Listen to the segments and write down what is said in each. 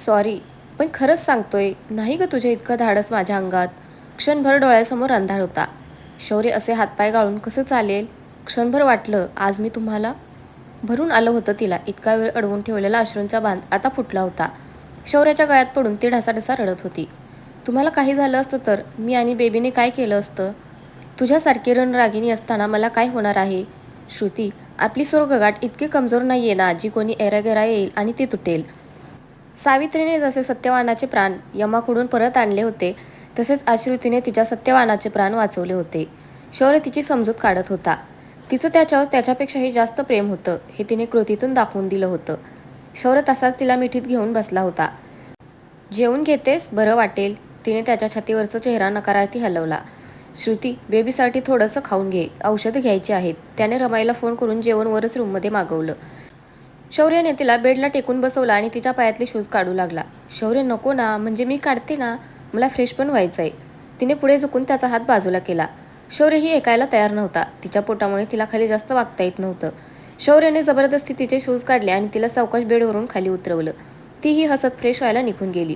Sorry, पण खरंच सांगतोय, नाही ग तुझ्या इतकं धाडस माझ्या अंगात. क्षणभर डोळ्यासमोर अंधार होता. शौर्य असे हातपाय गाळून कसं चालेल? क्षणभर वाटलं आज मी तुम्हाला भरून आलं होतं तिला. इतका वेळ अडवून ठेवलेला अश्रूंचा बांध आता फुटला होता. शौर्याच्या गळ्यात पडून ती ढसाढसा रडत होती. तुम्हाला काही झालं असतं तर मी आणि बेबीने काय केलं असतं? तुझ्यासारखी रणरागिणी असताना मला काय होणार आहे? श्रुती, आपली स्वर्गगाठ इतकी कमजोर नाहीये ना जी कोणी एरागेरा येईल आणि ती तुटेल. सावित्रीने जसे सत्यवानाचे प्राण यमाकडून परत आणले होते, तसेच अश्रुतीने तिच्या सत्यवानाचे प्राण वाचवले होते. शौर्य तिची समजूत काढत होता. तिचं त्याच्यावर त्याच्यापेक्षाही जास्त प्रेम होतं हे तिने कृतीतून दाखवून दिलं होतं. शौर्य तसाच तिला मिठीत घेऊन बसला होता. जेवून घेतेस? बरं वाटेल. तिने त्याच्या छातीवरचा चेहरा नकारार्थी हलवला. श्रुती, बेबीसाठी थोडंसं खाऊन घे. औषधं घ्यायची आहेत. त्याने रमाईला फोन करून जेवण वरच रूममध्ये मागवलं. शौर्याने तिला बेडला टेकून बसवला आणि तिच्या पायातले शूज काढू लागला. शौर्य, नको ना, म्हणजे मी काढते ना, मला फ्रेश पण व्हायचंय. तिने पुढे झुकून त्याचा हात बाजूला केला. शौर्यही ऐकायला तयार नव्हता. तिच्या पोटामुळे तिला खाली जास्त वागता येत नव्हतं. शौर्याने जबरदस्ती तिचे शूज काढले आणि तिला सावकाश बेडवरून खाली उतरवलं. तीही हसत फ्रेश व्हायला निघून गेली.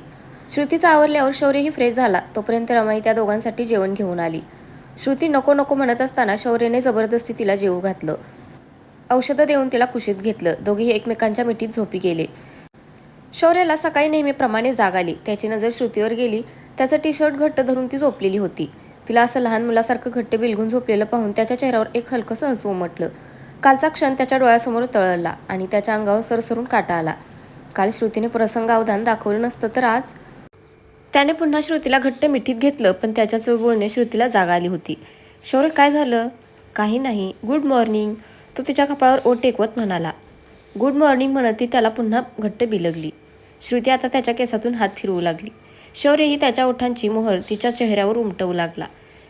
श्रुतीचा आवरल्यावर शौर्यही फ्रेश झाला. तोपर्यंत रमाई त्या दोघांसाठी जेवण घेऊन आली. श्रुती नको नको म्हणत असताना शौर्याने जबरदस्ती तिला जेवू घातलं. औषधं देऊन तिला कुशीत घेतलं. दोघेही एकमेकांच्या मिठीत झोपी गेले. शौर्याला सकाळी नेहमीप्रमाणे जाग आली. त्याची नजर श्रुतीवर गेली. त्याचं टी शर्ट घट्ट धरून ती झोपलेली होती. तिला असं लहान मुलासारखं घट्ट बिलगून झोपलेलं पाहून त्याच्या चेहऱ्यावर एक हलकंसं हसू उमटलं. कालचा क्षण त्याच्या डोळ्यासमोर तळला आणि त्याच्या अंगावर सरसरून काटा आला. काल श्रुतीने प्रसंगावधान दाखवलं नसतं तर आज? त्याने पुन्हा श्रुतीला घट्ट मिठीत घेतलं, पण त्याच्या चुळबुळने श्रुतीला जाग आली होती. शौर्य, काय झालं? काही नाही. गुड मॉर्निंग, तो तिच्या कपाळावर ओठ टेकवत म्हणाला. गुड मॉर्निंग म्हणत ती त्याला पुन्हा घट्ट बिलगली. श्रुती आता त्याच्या केसातून हात फिरवू लागली. शौर्यही त्याच्या ओठांची मोहर तिच्या चेहऱ्यावर उमटवू लागला.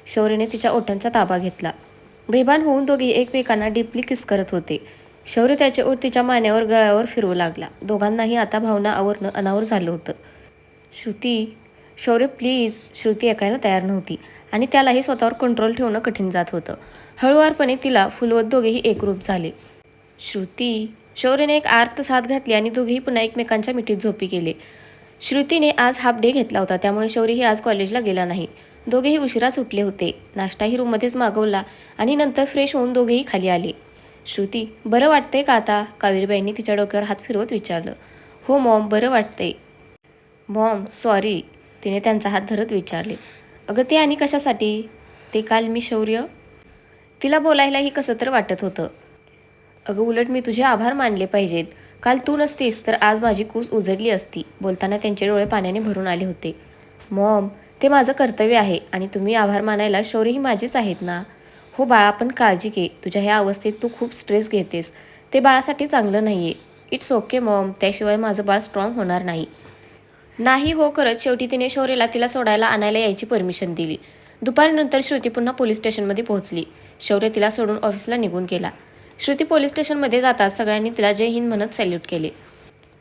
शौर्यने तिच्या ओठांचा ताबा घेतला. बेभान होऊन दोघे एकमेकांना डीपली किस करत होते. शौर्य त्याचे ओठ तिच्या मानेवर गळ्यावर फिरवू लागला. दोघांनाही आता भावना आवरणं अनावर झालं होतं. श्रुती, शौर्य प्लीज. श्रुती ऐकायला तयार नव्हती आणि त्यालाही स्वतःवर कंट्रोल ठेवणं कठीण जात होतं. हळुवारपणे तिला फुलवत दोघेही एकरूप झाले. श्रुती, शौर्यने एक आर्त साथ घातली आणि दोघेही पुन्हा एकमेकांच्या मिठीत झोपी गेले. श्रुतीने आज हाफ डे घेतला होता, त्यामुळे शौर्यही आज कॉलेजला गेला नाही. दोघेही उशिराच उठले होते. नाश्ताही रूममध्येच मागवला आणि नंतर फ्रेश होऊन दोघेही खाली आले. श्रुती, बरं वाटतंय का आता? कावेरीबाईंनी तिच्या डोक्यावर हात फिरवत विचारलं. हो मॉम, बरं वाटतंय. मॉम सॉरी, तिने त्यांचा हात धरत विचारले. अगं ते आणि कशासाठी? ते काल मी शौर्य. तिला बोलायलाही कसं तर वाटत होतं. अगं उलट मी तुझे आभार मानले पाहिजेत. काल तू नसतीस तर आज माझी कूस उजडली असती. बोलताना त्यांचे डोळे पाण्याने भरून आले होते. मॉम, ते माझं कर्तव्य आहे आणि तुम्ही आभार मानायला शौर्यही माझेच आहेत ना. हो बाळा, पण काळजी घे. तुझ्या ह्या अवस्थेत तू खूप स्ट्रेस घेतेस. ते बाळासाठी चांगलं नाही आहे. इट्स ओके मॉम, त्याशिवाय माझं बाळ स्ट्रॉंग होणार नाही. नाही हो करत शेवटी तिने शौर्यला तिला सोडायला आणायला यायची परमिशन दिली. दुपारनंतर श्रुती पुन्हा पोलीस स्टेशनमध्ये पोहोचली. शौर्य तिला सोडून ऑफिसला निघून गेला. श्रुती पोलीस स्टेशनमध्ये जाताच सगळ्यांनी तिला जय हिंद म्हणत सॅल्यूट केले.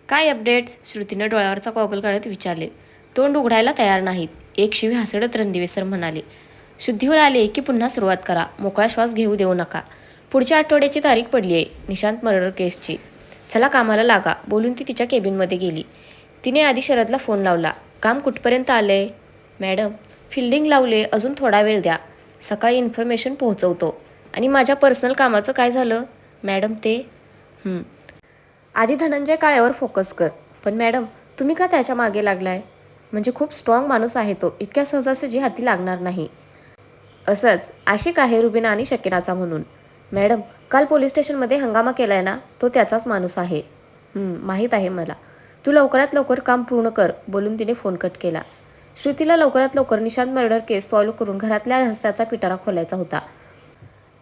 काय अपडेट्स? श्रुतीनं डोळ्यावरचा गॉगल काढत विचारले. तोंड उघडायला तयार नाहीत. एक शिवी हसडत रणदिवे सर म्हणाले. शुद्धीवर आले की पुन्हा सुरुवात करा. मोकळा श्वास घेऊ देऊ नका. पुढच्या आठवड्याची तारीख पडली आहे निशांत मर्डर केसची. चला कामाला लागा, बोलून ती तिच्या केबिनमध्ये गेली. तिने आधी शरदला फोन लावला. काम कुठपर्यंत आलंय? मॅडम, फिल्डिंग लावले, अजून थोडा वेळ द्या. सकाळी इन्फॉर्मेशन पोहोचवतो. आणि माझ्या पर्सनल कामाचं काय झालं? मॅडम ते आधी धनंजय काळ्यावर फोकस कर. पण मॅडम, तुम्ही का त्याच्या मागे लागलाय? म्हणजे खूप स्ट्रॉंग माणूस आहे तो. इतक्या सहजासहजी हाती लागणार नाही. असंच आशिक आहे रुबिना आणि शकीनाचा म्हणून. मॅडम, काल पोलीस स्टेशनमध्ये हंगामा केलाय ना, तो त्याचाच माणूस आहे. माहीत आहे मला. तू लवकरात लवकर काम पूर्ण कर, बोलून तिने फोन कट केला. श्रुतीला लवकरात लवकर निशांत मर्डर केस सॉल्व्ह करून घरातल्या रहस्याचा पिटारा खोलायचा होता.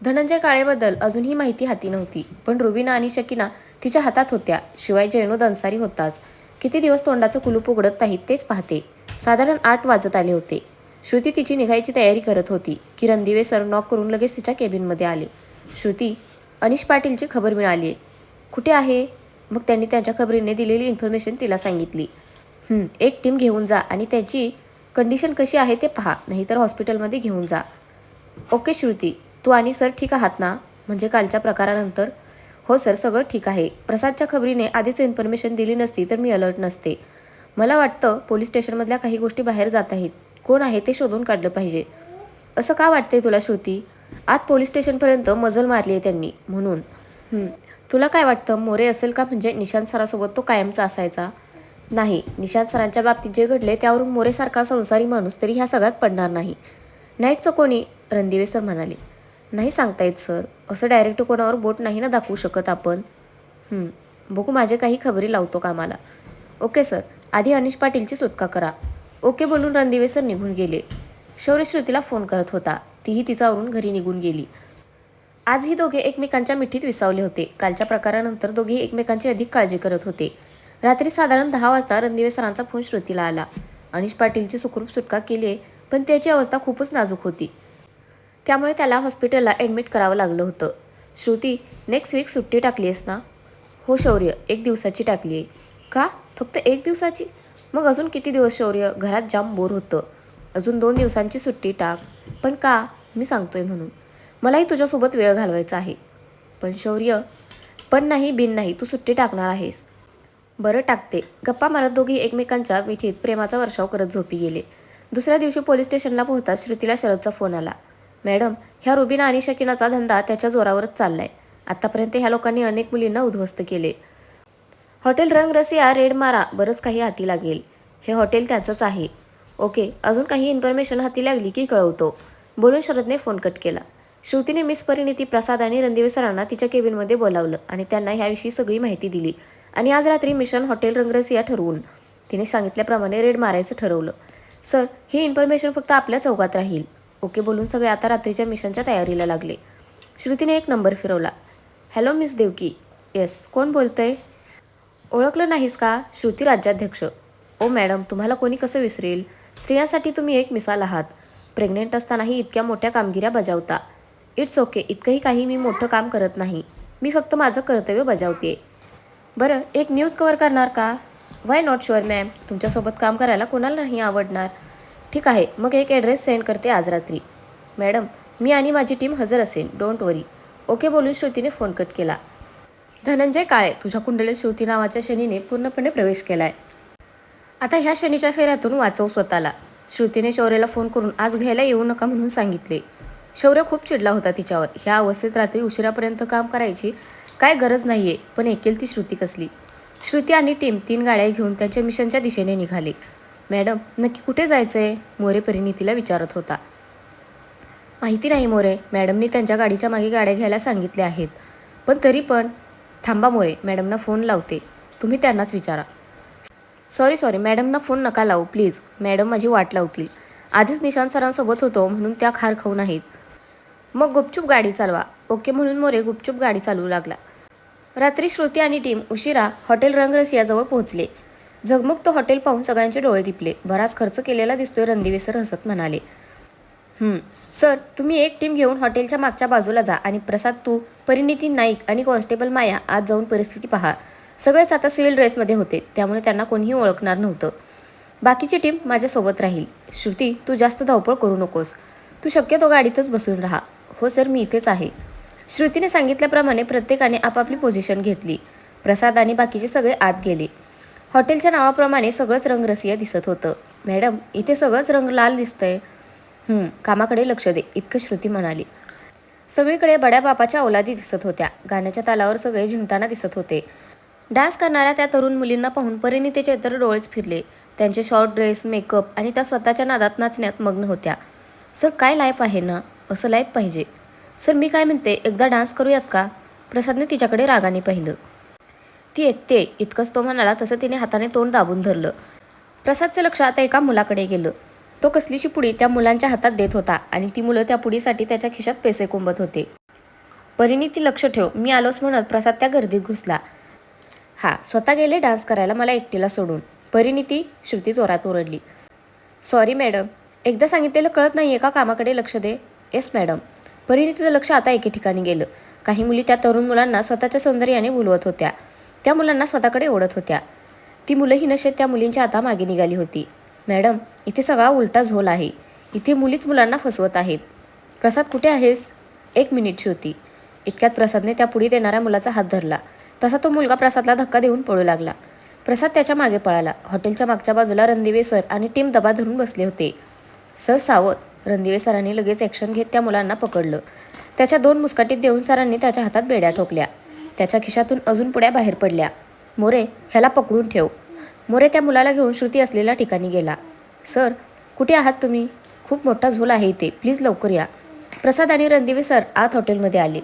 धनंजय काळेबद्दल अजूनही माहिती हाती नव्हती, पण रुबिना आणि शकीना तिच्या हातात होत्या. शिवाय जैनोद अन्सारी होताच. किती दिवस तोंडाचं कुलूप उघडत नाहीत तेच पाहते. साधारण 8 वाजत आले होते. श्रुती तिची निघायची तयारी करत होती की रणदिवे सर नॉक करून लगेच तिच्या केबिनमध्ये आले. श्रुती, अनिश पाटीलची खबर मिळाली आहे. कुठे आहे? मग त्यांनी त्यांच्या खबरीने दिलेली इन्फॉर्मेशन तिला सांगितली. एक टीम घेऊन जा आणि त्याची कंडिशन कशी आहे ते पहा, नाहीतर हॉस्पिटलमध्ये घेऊन जा. ओके श्रुती, तू आणि सर ठीक आहात ना? म्हणजे कालच्या प्रकारानंतर? हो सर, सगळं ठीक आहे. प्रसादच्या खबरीने आधीच इन्फॉर्मेशन दिली नसती तर मी अलर्ट नसते. मला वाटतं पोलीस स्टेशनमधल्या काही गोष्टी बाहेर जात आहेत. कोण आहे ते शोधून काढलं पाहिजे. असं का वाटतंय तुला श्रुती? आत पोलीस स्टेशनपर्यंत मजल मारली आहे त्यांनी म्हणून. तुला काय वाटतं मोरे असेल का? म्हणजे निशांत सरासोबत तो कायमचा असायचा? नाही, निशांत सरांच्या बाबतीत जे घडले त्यावरून मोरेसारखा संसारी माणूस तरी ह्या सगळ्यात पडणार नाही. नाईटचं कोणी? रणदिवे सर म्हणाले. नाही सांगता येत सर. असं डायरेक्ट कोणावर बोट नाही ना दाखवू शकत आपण. बघू, माझे काही खबरी लावतो कामाला. Okay sir. आधी अनिश पाटीलची सुटका करा. ओके बोलून रणदिवे सर निघून गेले. शौर्य श्रुतीला फोन करत होता. तीही तिचावरून घरी निघून गेली. आज ही दोघे एकमेकांच्या मिठीत विसावले होते. कालच्या प्रकारानंतर दोघेही एकमेकांची अधिक काळजी करत होते. रात्री साधारण 10 वाजता रणदिवे सरांचा फोन श्रुतीला आला. अनिश पाटीलची सुखरूप सुटका केली आहे, पण त्याची अवस्था खूपच नाजूक होती. त्यामुळे त्याला हॉस्पिटलला ॲडमिट करावं लागलं होतं. श्रुती, नेक्स्ट वीक सुट्टी टाकली आहेस ना? हो शौर्य, 1 दिवसाची टाकली आहे. का? फक्त 1 दिवसाची? मग अजून किती दिवस शौर्य? घरात जाम बोर होतं. अजून 2 दिवसांची सुट्टी टाक. पण का? मी सांगतोय म्हणून. मलाही तुझ्यासोबत वेळ घालवायचा आहे. पण शौर्य, पण नाही बिन नाही, तू सुट्टी टाकणार आहेस. बरं टाकते. गप्पा मारत दोघी एकमेकांच्या मिठीत प्रेमाचा वर्षाव करत झोपी गेले. दुसऱ्या दिवशी पोलीस स्टेशनला पोहताच श्रुतीला शरदचा फोन आला. मॅडम, ह्या रुबीना आणि शकीनाचा धंदा त्याच्या जोरावरच चाललाय. आत्तापर्यंत ह्या लोकांनी अनेक मुलींना उद्ध्वस्त केले. हॉटेल रंगरसिया, रेड मारा, बरंच काही हाती लागेल. हे हॉटेल त्याचंच आहे. ओके, अजून काही इन्फॉर्मेशन हाती लागली की कळवतो, बोलून शरदने फोन कट केला. श्रुतीने मिस परिणिती, प्रसाद आणि रणदिवे सरांना तिच्या केबिनमध्ये बोलावलं आणि त्यांना ह्याविषयी सगळी माहिती दिली. आणि आज रात्री मिशन हॉटेल रंगरसिया ठरवून तिने सांगितल्याप्रमाणे रेड मारायचं ठरवलं. सर, ही इन्फॉर्मेशन फक्त आपल्या चौकात राहील. ओके बोलून सगळे आता रात्रीच्या मिशनच्या तयारीला लागले. श्रुतीने एक नंबर फिरवला. Hello miss Devaki. येस, कोण बोलतंय? ओळखलं नाहीस का? श्रुती, राज्याध्यक्ष. ओ मॅडम, तुम्हाला कोणी कसं विसरेल? स्त्रियांसाठी तुम्ही एक मिसाल आहात. प्रेग्नेंट असतानाही इतक्या मोठ्या कामगिऱ्या बजावता. इट्स ओके, इतकंही काही मी मोठं काम करत नाही. मी फक्त माझं कर्तव्य बजावते. बरं, एक न्यूज कव्हर करणार का? व्हाय नॉट शुअर मॅम. तुमच्यासोबत काम करायला कोणाला नाही आवडणार. ठीक आहे, मग एक ॲड्रेस सेंड करते आज रात्री. मॅडम, मी आणि माझी टीम हजर असेल, डोंट वरी. ओके बोलून श्रुतीने फोन कट केला. धनंजय काळे, तुझ्या कुंडलीत श्रुती नावाच्या शनीने पूर्णपणे प्रवेश केलाय. आता ह्या शनीच्या फेऱ्यातून वाचव स्वतःला. श्रुतीने शौर्याला फोन करून आज घ्यायला येऊ नका म्हणून सांगितले. शौर्य खूप चिडला होता तिच्यावर. ह्या अवस्थेत रात्री उशिरापर्यंत काम करायची काय गरज नाहीये, पण ऐकेल ती श्रुती कसली. श्रुती आणि टीम 3 गाड्या घेऊन त्यांच्या मिशनच्या दिशेने निघाले. मॅडम, नक्की कुठे जायचंय? मोरे परिणितीला विचारत होता. माहिती नाही मोरे, मॅडमनी त्यांच्या गाडीच्या मागे गाड्या घ्यायला सांगितल्या आहेत. पण तरी पण. थांबा मोरे, मॅडमना फोन लावते, तुम्ही त्यांनाच विचारा. सॉरी, मॅडमना फोन नका लावू प्लीज. मॅडम माझी वाट लावतील. आधीच निशांत सरांसोबत होतो म्हणून त्या खार खाऊ नाहीत. मग गुपचूप गाडी चालवा. ओके म्हणून मोरे गुपचूप गाडी चालवू लागला. रात्री श्रुती आणि टीम उशिरा हॉटेल रंगरसियाजवळ पोहोचले. झगमगतं हॉटेल पाहून सगळ्यांचे डोळे दिपले. बराच खर्च केलेला दिसतोय, रणदिवे सर हसत म्हणाले. सर, तुम्ही एक टीम घेऊन हॉटेलच्या मागच्या बाजूला जा आणि प्रसाद, तू, परिणिती नाईक आणि कॉन्स्टेबल माया आज जाऊन परिस्थिती पहा. सगळेच आता सिव्हिल ड्रेसमध्ये होते, त्यामुळे त्यांना कोणीही ओळखणार नव्हतं. बाकीची टीम माझ्यासोबत राहील. श्रुती, तू जास्त धावपळ करू नकोस. तू शक्यतो गाडीतच बसून राहा. हो सर, मी इथेच आहे. श्रुतीने सांगितल्याप्रमाणे प्रत्येकाने आपापली पोझिशन घेतली. प्रसाद आणि बाकीचे सगळे आत गेले. हॉटेलच्या नावाप्रमाणे सगळंच रंगरसिया दिसत होतं. मॅडम, इथे सगळंच रंग लाल दिसतंय. कामाकडे लक्ष दे, इतकं श्रुती म्हणाली. सगळीकडे बड्या बापाच्या औलादी दिसत होत्या. गाण्याच्या तालावर सगळे झिंकताना दिसत होते. डान्स करणाऱ्या त्या तरुण मुलींना पाहून परिणितीचे तर डोळेच फिरले. त्यांचे शॉर्ट ड्रेस, मेकअप आणि त्या स्वतःच्या नादात नाचण्यात मग्न होत्या. सर, काय लाईफ आहे ना? असं लाईफ पाहिजे. सर, मी काय म्हणते, एकदा डान्स करूयात का? प्रसादने तिच्याकडे रागाने पाहिलं. ती ऐकते इतकंच तो म्हणाला तसं तिने हाताने तोंड दाबून धरलं. प्रसादचं लक्ष आता एका मुलाकडे गेलं. तो कसलीशी पुडी त्या मुलांच्या हातात देत होता आणि ती मुलं त्या पुडीसाठी त्याच्या खिशात पैसे कोंबत होते. परिणिती, लक्ष ठेव, मी आलोच म्हणत प्रसाद त्या गर्दीत घुसला. हा, स्वतः गेले डान्स करायला, मला एकटीला सोडून. परिणिती, श्रुती जोरात ओरडली. सॉरी मॅडम, एकदा सांगितलेलं कळत नाहीये का? कामाकडे लक्ष दे. Yes madam. परिणितीचं लक्ष आता एके ठिकाणी गेलं. काही मुली त्या तरुण मुलांना स्वतःच्या सौंदर्याने भुलवत होत्या. त्या मुलांना स्वतःकडे ओढत होत्या. ती मुलंही नशेत त्या मुलींच्या आता मागे निघाली होती. मॅडम, इथे सगळा उलटा झोल आहे. इथे मुलीच मुलांना फसवत आहेत. प्रसाद, कुठे आहेस? 1 मिनिट श्रुती. इतक्यात प्रसादने त्या पुढी देणाऱ्या मुलाचा हात धरला. तसा तो मुलगा प्रसादला धक्का देऊन पळू लागला. प्रसाद त्याच्या मागे पळाला. हॉटेलच्या मागच्या बाजूला रणदिवे सर आणि टीम दबा धरून बसले होते. सर सावध. रणदिवे सरांनी लगेच ॲक्शन घेत त्या मुलांना पकडलं. त्याच्या 2 मुस्काटीत देऊन सरांनी त्याच्या हातात बेड्या ठोकल्या. त्याच्या खिशातून अजून पुड्या बाहेर पडल्या. मोरे, ह्याला पकडून ठेव. मोरे त्या मुलाला घेऊन श्रुती असलेल्या ठिकाणी गेला. सर, कुठे आहात तुम्ही? खूप मोठा झोल आहे इथे, प्लीज लवकर या. प्रसाद आणि रणदिवे सर आत हॉटेलमध्ये आले.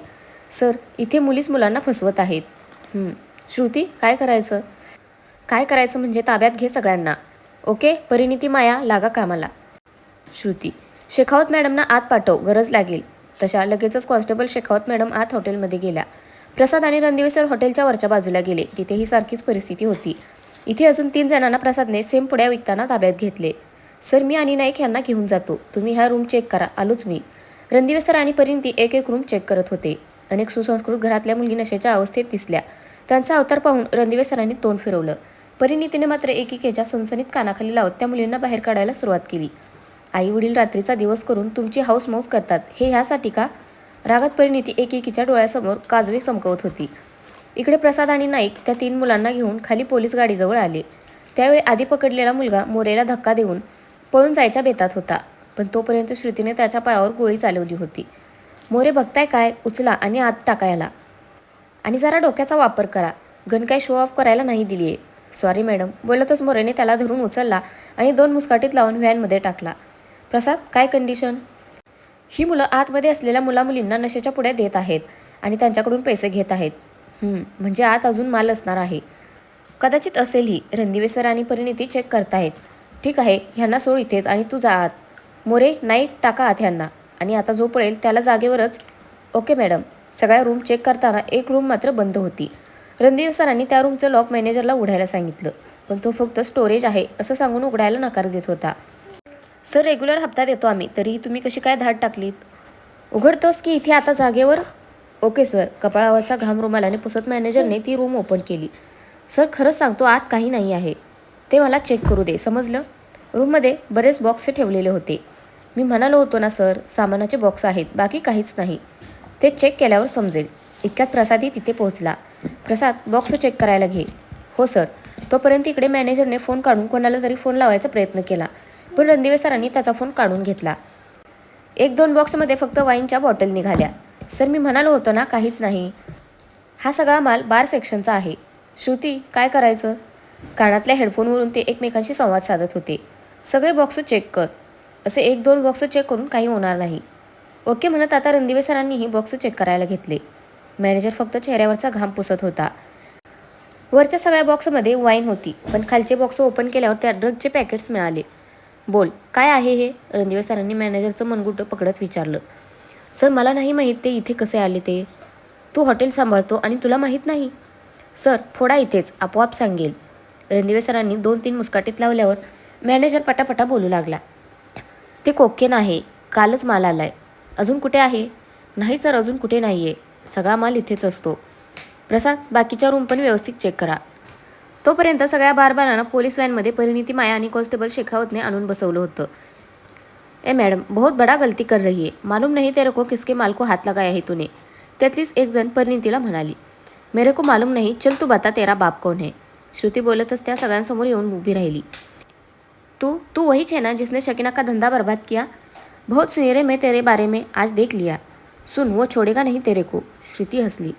सर, इथे मुलीच मुलांना फसवत आहेत. श्रुती, काय करायचं? काय करायचं म्हणजे ताब्यात घे सगळ्यांना. ओके, परिणिती, माया, लागा कामाला. श्रुती, शेखावत मॅडमना आत पाठव, गरज लागेल. तशा लगेचच कॉन्स्टेबल शेखावत मॅडम आत हॉटेलमध्ये गेल्या. प्रसाद आणि रणदिवे सर हॉटेलच्या वरच्या बाजूला गेले. तिथेही सारखीच परिस्थिती होती. इथे अजून 3 जणांना प्रसादने सेम पुड्या विकताना ताब्यात घेतले. सर, मी आणि नाईक यांना घेऊन जातो, तुम्ही ह्या रूम चेक करा, आलोच मी. रणदिवे सर आणि परिणिती एक एक रूम चेक करत होते. अनेक सुसंस्कृत घरातल्या मुलगी नशेच्या अवस्थेत दिसल्या. त्यांचा अवतार पाहून रणदिवे सरांनी तोंड फिरवलं. परिणितीने मात्र एकेकेच्या सणसणीत कानाखाली लावत त्या मुलींना बाहेर काढायला सुरुवात केली. आई वडील रात्रीचा दिवस करून तुमची हाऊस मौस करतात, हे ह्यासाठी का? रागात परिणिती एकेकीच्या डोळ्यासमोर काजवे चमकवत होती. इकडे प्रसाद आणि नाईक त्या 3 मुलांना घेऊन खाली पोलीस गाडीजवळ आले. त्यावेळी आधी पकडलेला मुलगा मोरेला धक्का देऊन पळून जायच्या बेतात होता. पण तोपर्यंत श्रुतीने त्याच्या पायावर गोळी चालवली होती. मोरे, बघताय काय? उचला आणि आत टाकायला. आणि जरा डोक्याचा वापर करा. गन काय शो ऑफ करायला नाही दिली आहे. सॉरी मॅडम, बोलतच मोरेने त्याला धरून उचलला आणि 2 मुस्काटीत लावून व्हॅनमध्ये टाकला. प्रसाद, काय कंडिशन? ही मुलं आतमध्ये असलेल्या मुलामुलींना नशेच्या पुड्या देत आहेत आणि त्यांच्याकडून पैसे घेत आहेत. म्हणजे आत अजून माल असणार आहे. कदाचित असेलही. रणदिवे सर आणि परिणिती चेक करतायत. ठीक आहे, ह्यांना सोड इथेच आणि तू जा आत. मोरे, नाईक, टाका आत ह्यांना. आणि आता जो पळेल त्याला जागेवरच. Okay madam. सगळ्या रूम चेक करताना एक रूम मात्र बंद होती. रणदिवे सरांनी त्या रूमचं लॉक मॅनेजरला उघडायला सांगितलं, पण तो फक्त स्टोरेज आहे असं सांगून उघडायला नकार देत होता. सर, रेग्युलर हप्ता देतो आम्ही, तरीही तुम्ही कशी काय धाड टाकलीत? उघडतोस की इथे आता जागेवर? Okay sir. कपाळावरचा घाम रुमालाने पुसत मॅनेजरने ती रूम ओपन केली. सर, खरंच सांगतो, आत काही नाही आहे. ते मला चेक करू दे, समजलं? रूममध्ये बरेच बॉक्स ठेवलेले होते. मी म्हणालो होतो ना सर, सामानाचे बॉक्स आहेत, बाकी काहीच नाही. ते चेक केल्यावर समजेल. इतक्यात प्रसादही तिथे पोहोचला. प्रसाद, बॉक्स चेक करायला घे. हो सर. तोपर्यंत इकडे मॅनेजरने फोन काढून कोणाला तरी फोन लावायचा प्रयत्न केला, पण रणदिवे सरांनी त्याचा फोन काढून घेतला. 1-2 बॉक्समध्ये फक्त वाईनच्या बॉटल निघाल्या. सर, मी म्हणालो होतो ना, काहीच नाही. हा सगळा माल बार सेक्शनचा आहे. श्रुती, काय करायचं? कानातल्या हेडफोनवरून ते एकमेकांशी संवाद साधत होते. सगळे बॉक्स चेक कर. असे 1-2 बॉक्स चेक करून काही होणार नाही. ओके म्हणत आता रणदिवे सरांनीही बॉक्स चेक करायला घेतले. मॅनेजर फक्त चेहऱ्यावरचा घाम पुसत होता. वरच्या सगळ्या बॉक्समध्ये वाईन होती, पण खालचे बॉक्स ओपन केल्यावर त्या ड्रगचे पॅकेट्स मिळाले. बोल, काय आहे हे? रणदिवे सरांनी मॅनेजरचं मनगुटं पकडत विचारलं. सर, मला नाही माहीत ते इथे कसे आले ते. तू हॉटेल सांभाळतो आणि तुला माहीत नाही? सर, फोडा इथेच, आपोआप सांगेल. रणदिवे सरांनी 2-3 मुस्काटीत लावल्यावर मॅनेजर पटापटा बोलू लागला. ते कोकेन आहे. कालच माल आलाय. अजून कुठे आहे? नाही सर, अजून कुठे नाही आहे. सगळा माल इथेच असतो. प्रसाद, बाकीच्या रूम पण व्यवस्थित चेक करा. तोपर्यंत सगळ्या बारबारांना पोलीस व्हॅनमध्ये परिणिती, माया आणि कॉन्स्टेबल शेखावतने आणून बसवलं होतं. ए मैडम, बहुत बड़ा गलती कर रही है. मालूम नहीं तेरे को किसके माल को हाथ लगाया है तूने. त्यातलीच एक जण परिणितीला म्हणाली. मेरे को मालूम नहीं, चल तू बता तेरा बाप कौन है. श्रुती बोलतच त्या सगळ्यांसमोर येऊन उभी राहिली. तू तू वहीच है ना जिसने शकीना का धंधा बर्बाद किया? बहुत सुनहरे मैं तेरे बारे में आज देख लिया. सुन, वो छोड़ेगा नहीं तेरे को. श्रुति हंसली.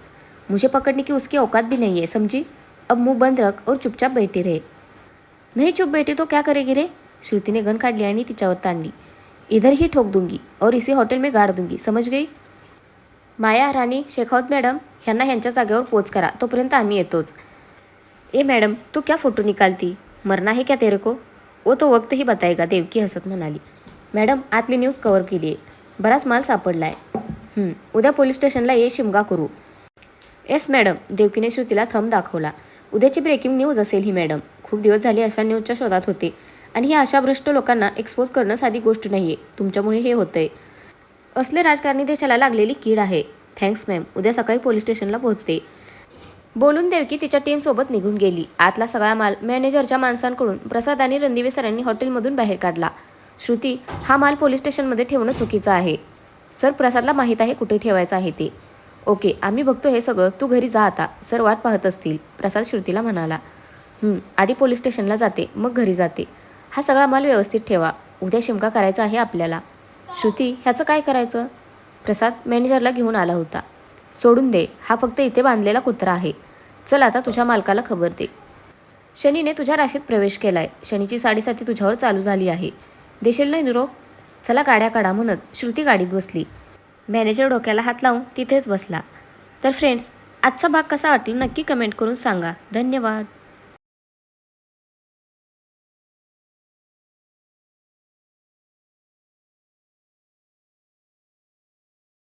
मुझे पकड़ने की उसकी औकात भी नहीं है, समझी? अब मुंह बंद रख और चुपचाप बैठी रहे. नहीं चुप बैठी तो क्या करेगी रे? श्रुतीने गन काढली आणि तिच्यावर ताणली. इधर ही ठोक दूंगी और इसी हॉटेल में गाड़ दूंगी, समझ गई? माया, राणी, शेखावत मॅडम ह्यांना ह्यांच्या जागेवर पोच करा, तोपर्यंत आम्ही येतोच. ए मैडम, तू क्या फोटो निकालती? मरना है क्या तेरे को? वो तो वक्त ही बताएगा, देवकी हसत म्हणाली. मॅडम, आतली न्यूज कव्हर केली आहे. बराच माल सापडलाय. उद्या पोलीस स्टेशनला ये, शिमगा करू. Yes madam. देवकीने श्रुतीला थंब दाखवला. उद्याची ब्रेकिंग न्यूज असेल ही मॅडम. खूप दिवस झाले अशा न्यूजच्या शोधात होते आणि ह्या अशा भ्रष्ट लोकांना एक्सपोज करणं साधी गोष्ट नाही आहे. तुमच्यामुळे हे होतंय. असले राजकारणी देशाला लागलेली कीड आहे. Thanks ma'am. उद्या सकाळी पोलीस स्टेशनला पोहोचते. बोलून देवकी तिच्या टीमसोबत निघून गेली. आतला सगळा माल मॅनेजरच्या माणसांकडून प्रसाद आणि रणदिवे सरांनी हॉटेलमधून बाहेर काढला. श्रुती, हा माल पोलीस स्टेशनमध्ये ठेवणं चुकीचं आहे. सर, प्रसादला माहीत आहे कुठे ठेवायचं आहे ते. ओके, आम्ही बघतो हे सगळं, तू घरी जा आता. सर वाट पाहत असतील, प्रसाद श्रुतीला म्हणाला. आधी पोलीस स्टेशनला जाते, मग घरी जाते. हा सगळा माल व्यवस्थित ठेवा. उद्या शिमका करायचा आहे आपल्याला. श्रुती, ह्याचं काय करायचं? प्रसाद मॅनेजरला घेऊन आला होता. सोडून दे, हा फक्त इथे बांधलेला कुत्रा आहे. चल आता तुझ्या मालकाला खबर दे. शनीने तुझ्या राशीत प्रवेश केलाय. शनीची साडेसाती तुझ्यावर चालू झाली आहे. देशील नाही निरोप? चला गाड्या काढा म्हणत श्रुती गाडीत बसली. मॅनेजर डोक्याला हात लावून तिथेच बसला. तर फ्रेंड्स, आजचा भाग कसा वाटला नक्की कमेंट करून सांगा. धन्यवाद.